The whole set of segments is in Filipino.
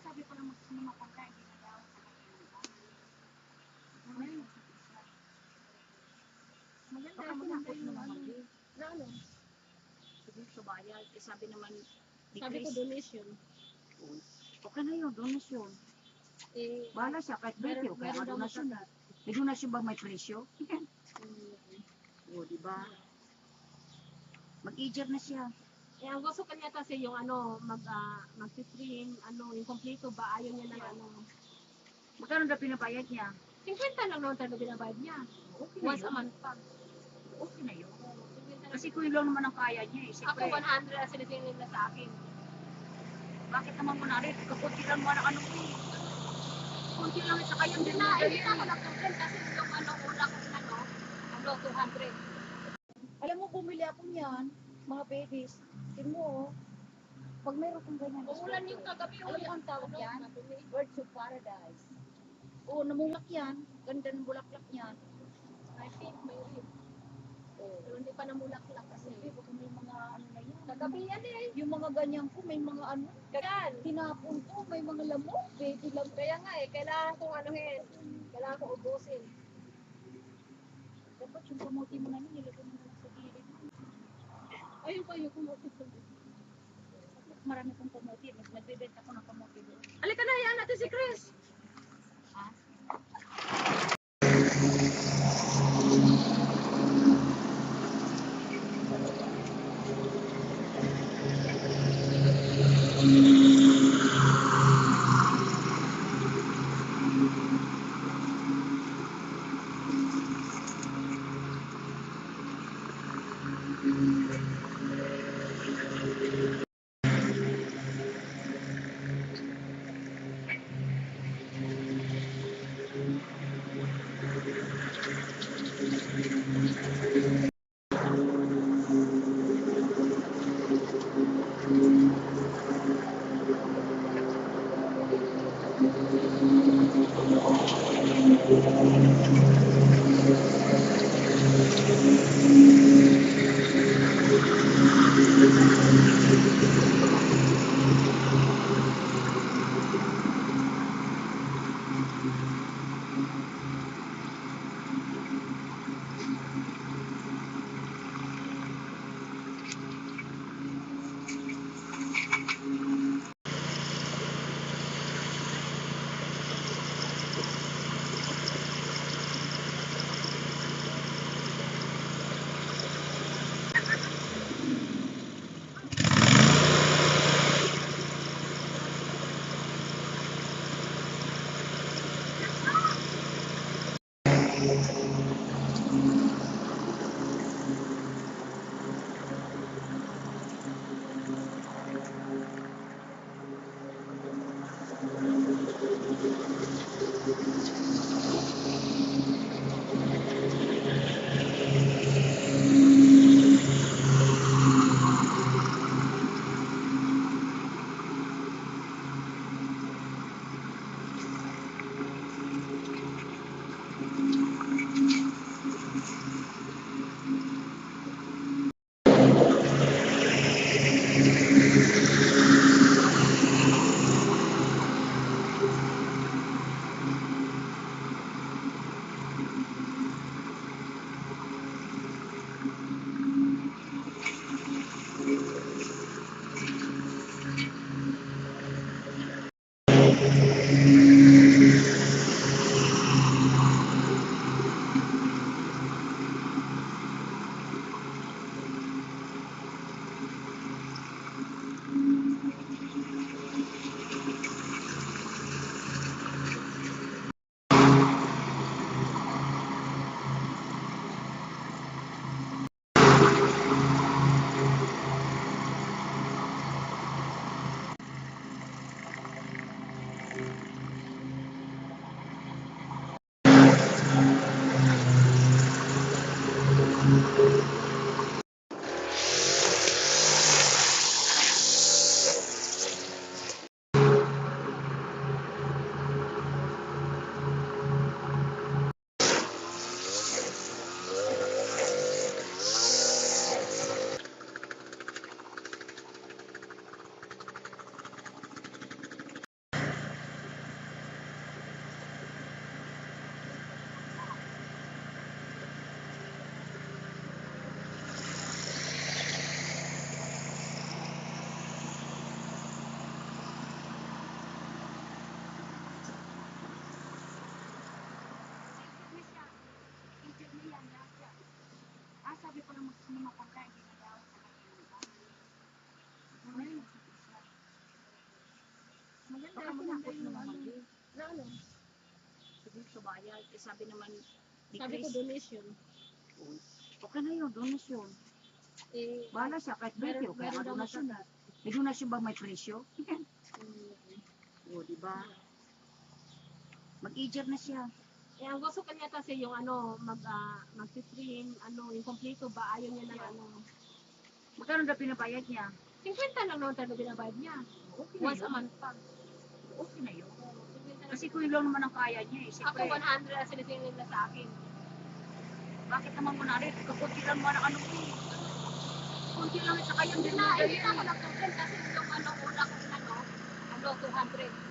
Sabi ko lang magsimumapang ka, hindi na daw. Maganda yung ano. Ano? Sabi ko bayad. Eh, sabi naman, Sabi ko donation. okay na yun, donasyon. Eh, Bahala siya, kahit 20, okay meron ang daw donasyon. matatas. May donasyon ba may presyo? O, diba? Mag-eager na siya. Eh, ang gusto kanya kasi yung ano, mag-stream, ano, yung kompleto ba, ayaw niya ng ano. Magkano na pinabayad niya? 50 lang naman talaga binabayad niya. Okay na Once a yun. month pa. Okay na yun. Kasi kung yun lang naman ang kaya niya, eh. Ako Siyempre, 100 ang sinisingil na sa akin. bakit naman mo narin? Kapunti lang mo ng ano eh. Kunti lang sa kayang Hindi din na, mo hindi na ako nag-complain kasi yung ano, una ko inano, ano, 200. Alam mo, bumili ako niyan, mga babies. Tingnan mo, oh. Pag meron kong ganyan, Umulan yung kagabi. alam mo ang tawag ano, yan? madumi. Birds of Paradise. Oo, namulak yan. Ganda ng bulaklak niyan. I think may rin. Oo. Pero hindi pa namulak-lak kasi. Baka may mga ano na yan. Kagabi yan eh. Yung mga ganyan ko, may mga ano, Yan. tinapon ko, may mga lamok, baby lamok. Kaya nga eh, kailangan kong anuhin. Kailangan kong ubusin. Dapat yung kamuti mo na yun, nilagay mo na lang sa gilid mo. Ayun pa yung kumutin. Marami kong kamuti, nagbebenta ko ng kamuti doon. Halika na, hayaan natin si Chris. Sabi ko na magsinima pa tayo, hindi na daw. Maganda yung ano. Na ano? Sabi ko bayad, eh, sabi naman, Sabi ko donation. okay na yun, donasyon. Eh, Bahala siya, kahit 20 o kaya daw donasyon. magkaka- May donasyon ba may presyo? Mm. O, diba? Mag-eager na siya. Eh, ang gusto kanya kasi yung ano, mag-stream, ano, yung kompleto ba, ayaw niya ng ano. Magkano na pinabayad niya? 50 lang naman talaga binabayad niya. Okay na Once a yun. month pa. Okay na yun. Kasi kung yun lang naman ang kaya niya, eh, Ako siyempre, 100 ang sinisingin nila sa akin. bakit naman mo narin? Kakunti lang mo na ano mo eh. Kunti lang sa kanya, Hindi hindi na, mo hindi dali. na ako nag-complain kasi yung ano, una ko ano, 200.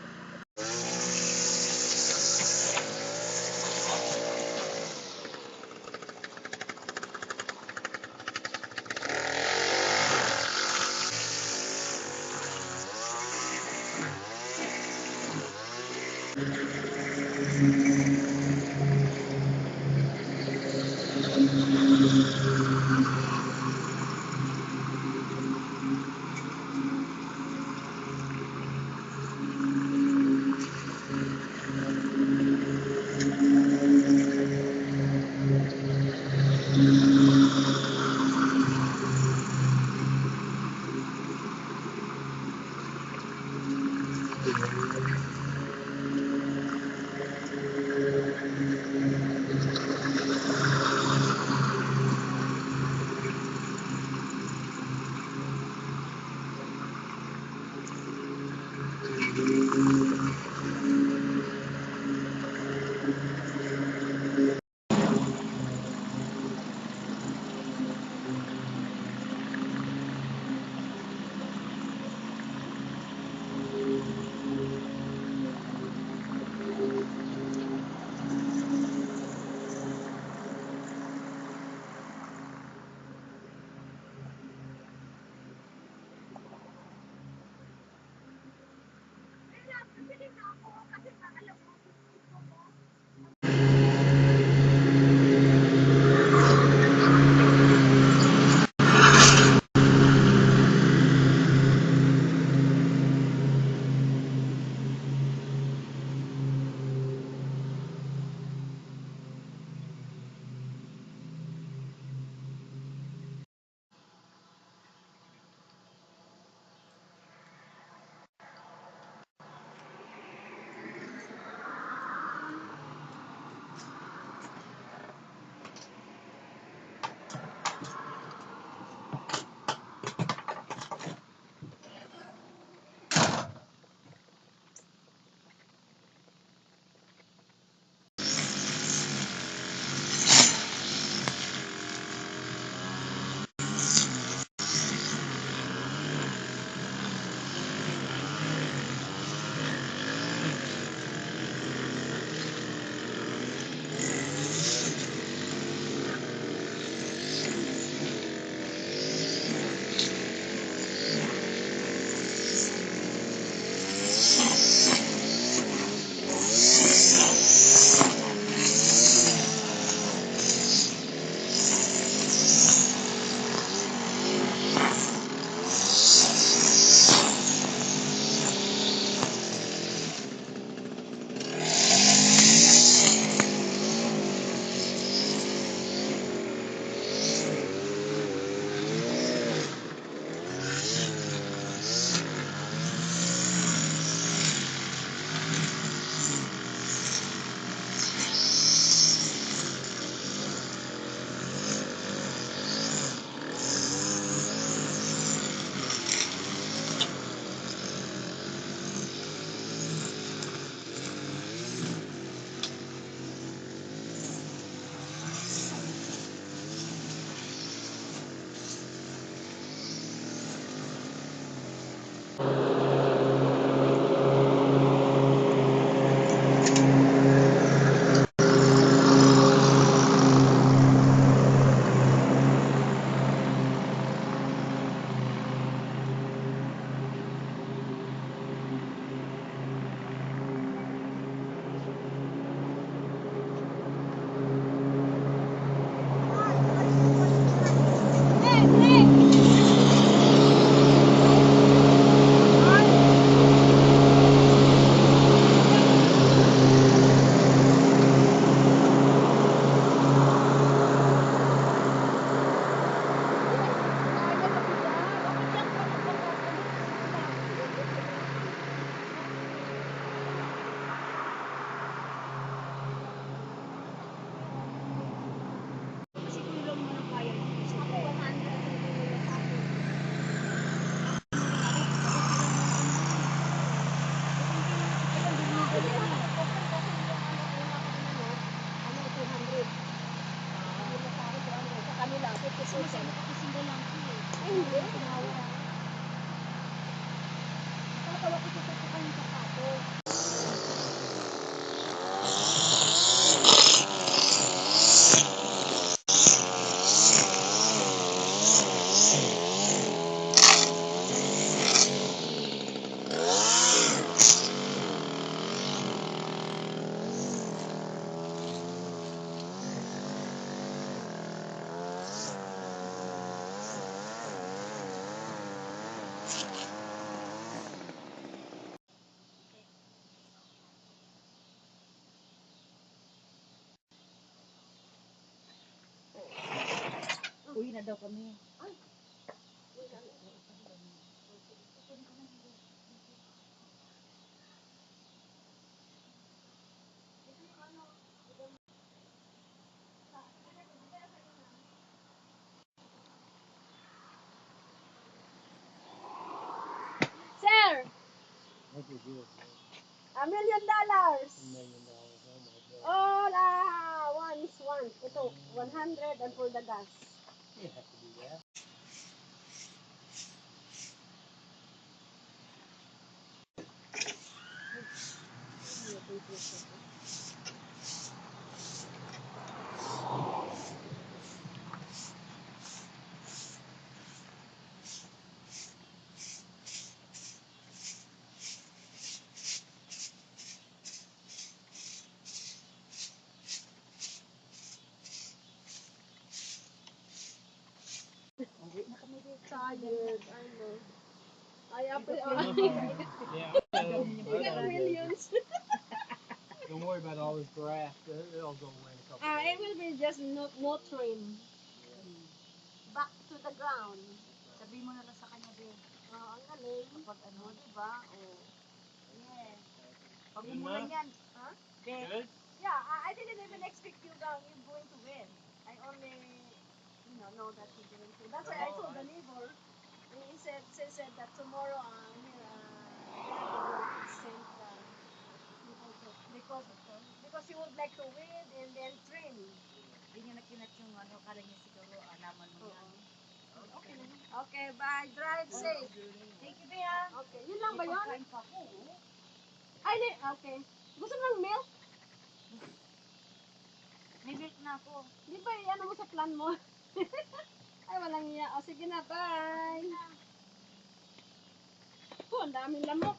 Hindi. Natatawa ko sa tutukan yung sapatos. Uwi na daw kami. Sir, What is yours? $1 million. $1 million. Oh my God. Oh, one. Ito, 100 and for the gas. You didn't have to do that. Uwi na kami dito. Tired, I know. I Yeah, We got millions. Don't worry about all this grass. It'll go away in a couple It days. will be just no trim. Back to the ground. Sabi mo na lang sa kanya, be. Ang galing. Kapag ano. Diba? Oh. Yes. Pag Good umulan enough? yan, Huh? be. Good? Yeah, I didn't even expect you going to win. I only, know that you're going to. That's why I told the neighbor. He said that tomorrow, will send people to because he would like to win and then trim. Hindi niya nakinat yung ano, kala niya siguro, alaman mo yan. Okay na. Okay, bye. Drive safe. Thank you, be, ah. Okay, yun lang ba May yun? pagkain pa ako, oh. Ay, okay. Gusto mo ng milk? May milk na ako. Di ba, ano mo sa plan mo? Ay, walang iya. O, sige na, bye. Oh, ang daming lamok.